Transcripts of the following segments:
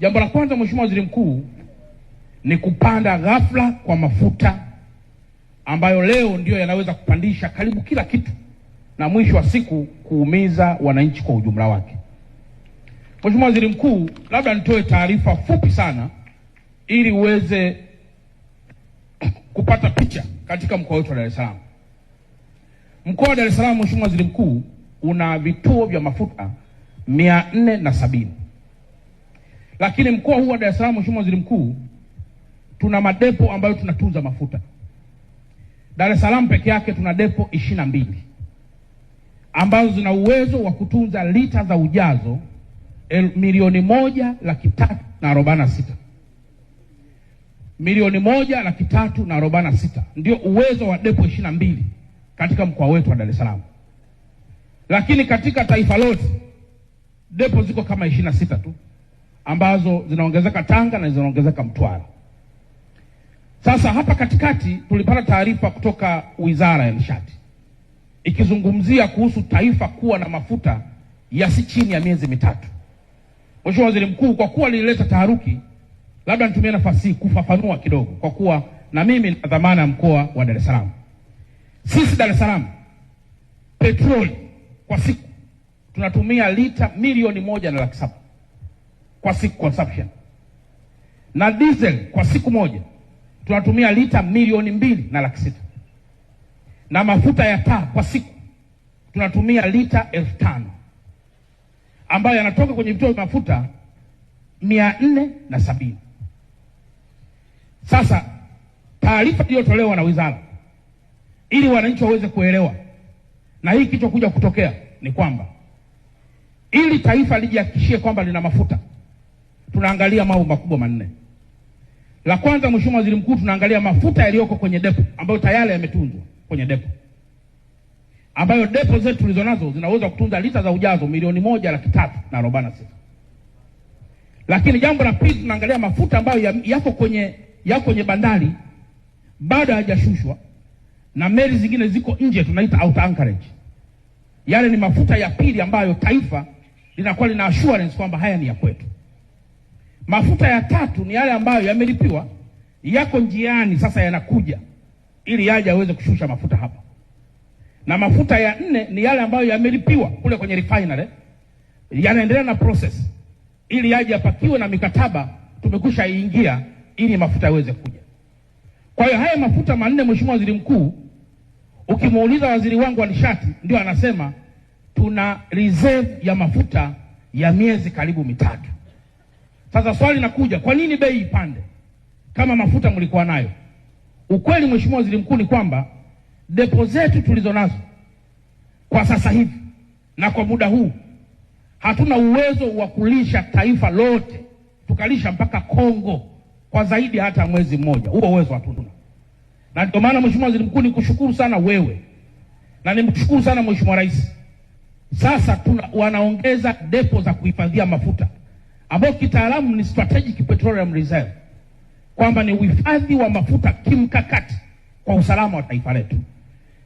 Jambo la kwanza, Mheshimiwa Waziri Mkuu, ni kupanda ghafla kwa mafuta ambayo leo ndio yanaweza kupandisha karibu kila kitu na mwisho wa siku kuumiza wananchi kwa ujumla wake. Mheshimiwa Waziri Mkuu, labda nitoe taarifa fupi sana ili uweze kupata picha katika mkoa wetu wa Dar es Salaam. Mkoa wa Dar es Salaam, Mheshimiwa Waziri Mkuu, una vituo vya mafuta 470. Lakini mkoa huu wa Dar es Salaam, Mheshimiwa Waziri Mkuu, tuna madepo ambayo tunatunza mafuta. Dar es Salaam peke yake tuna depo 22 ambazo zina uwezo wa kutunza lita za ujazo 1,346,000. 1,346,000 ndio uwezo wa depo 22 katika mkoa wetu wa Dar es Salaam. Lakini katika taifa lote depo ziko kama 26 tu ambazo zinaongezeka Tanga na zinaongezeka Mtwara. Sasa hapa katikati tulipata taarifa kutoka Wizara ya Nishati ikizungumzia kuhusu taifa kuwa na mafuta yasi chini ya miezi mitatu. Mheshimiwa Waziri Mkuu, kwa kuwa lilileta taharuki, labda nitumie nafasi hii kufafanua kidogo, kwa kuwa na mimi na dhamana ya mkoa wa Dar es Salaam. Sisi Dar es Salaam petroli kwa siku tunatumia lita 1,700,000 kwa siku consumption, na diesel kwa siku moja tunatumia lita 2,200,000, na mafuta ya taa kwa siku tunatumia lita 5,000 ambayo yanatoka kwenye vituo vya mafuta 470. Sasa taarifa iliyotolewa na wizara ili wananchi waweze kuelewa na hii kilichokuja kutokea ni kwamba ili taifa lijihakikishie kwamba lina mafuta, tunaangalia mambo makubwa manne. La kwanza, Mheshimiwa Waziri Mkuu, tunaangalia mafuta yaliyoko kwenye depo ambayo tayari yametunzwa kwenye depo, ambayo depo zetu tulizonazo zinaweza kutunza lita za ujazo 1,346,000. Lakini jambo la pili, tunaangalia mafuta ambayo yako kwenye bandari bado hayajashushwa na meli zingine ziko nje, tunaita out anchorage. Yale ni mafuta ya pili ambayo taifa linakuwa lina assurance kwamba haya ni ya kwetu. Mafuta ya tatu ni yale ambayo yamelipiwa, yako njiani sasa yanakuja ili yaje aweze kushusha mafuta hapa. Na mafuta ya nne ni yale ambayo yamelipiwa kule kwenye refinery, yanaendelea na process ili yaje apakiwe na mikataba tumekwisha ingia ili mafuta yaweze kuja. Kwa hiyo haya mafuta manne, Mheshimiwa Waziri Mkuu, ukimuuliza waziri wangu wa nishati ndio anasema tuna reserve ya mafuta ya miezi karibu mitatu. Sasa swali linakuja, kwa nini bei ipande kama mafuta mlikuwa nayo? Ukweli, Mheshimiwa Waziri Mkuu, ni kwamba depo zetu tulizonazo kwa sasa hivi na kwa muda huu hatuna uwezo wa kulisha taifa lote, tukalisha mpaka Kongo kwa zaidi hata mwezi mmoja. Huo uwezo hatuna. Na ndio maana, Mheshimiwa Waziri Mkuu, nikushukuru sana wewe na nimshukuru sana Mheshimiwa Rais. Sasa wanaongeza depo za kuhifadhia mafuta ambao kitaalamu ni strategic petroleum reserve, kwamba ni uhifadhi wa mafuta kimkakati kwa usalama wa taifa letu.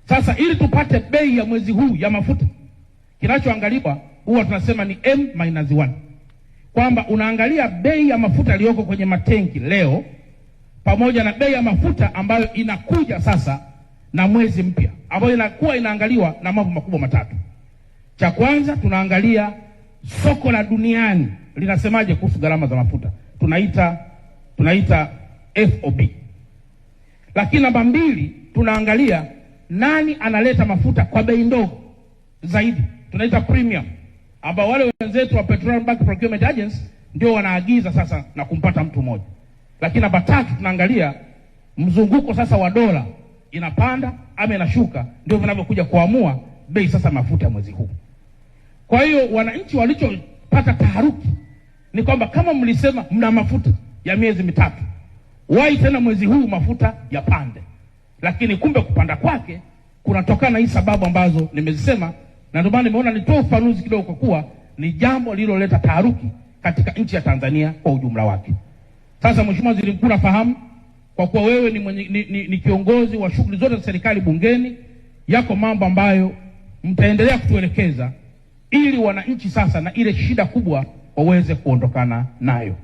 Sasa ili tupate bei ya mwezi huu ya mafuta, kinachoangaliwa huwa tunasema ni M-1, kwamba unaangalia bei ya mafuta yaliyoko kwenye matenki leo pamoja na bei ya mafuta ambayo inakuja sasa na mwezi mpya, ambayo inakuwa inaangaliwa na mambo makubwa matatu. Cha kwanza, tunaangalia soko la duniani linasemaje kuhusu gharama za mafuta, tunaita FOB. Lakini namba mbili, tunaangalia nani analeta mafuta kwa bei ndogo zaidi, tunaita premium, ambao wale wenzetu wa Petroleum Bulk Procurement Agency ndio wanaagiza sasa na kumpata mtu mmoja. Lakini namba tatu, tunaangalia mzunguko sasa wa dola, inapanda ama inashuka, ndio vinavyokuja kuamua bei sasa mafuta ya mwezi huu. Kwa hiyo wananchi walichopata taharuki ni kwamba kama mlisema mna mafuta ya miezi mitatu, wai tena mwezi huu mafuta yapande? Lakini kumbe kupanda kwake kunatokana na hii sababu ambazo nimezisema, na ndio maana nimeona nitoe ufafanuzi kidogo, kwa kuwa ni jambo lililoleta taharuki katika nchi ya Tanzania kwa ujumla wake. Sasa Mheshimiwa Waziri Mkuu, nafahamu kwa kuwa wewe ni kiongozi wa shughuli zote za serikali bungeni, yako mambo ambayo mtaendelea kutuelekeza ili wananchi sasa na ile shida kubwa waweze kuondokana nayo.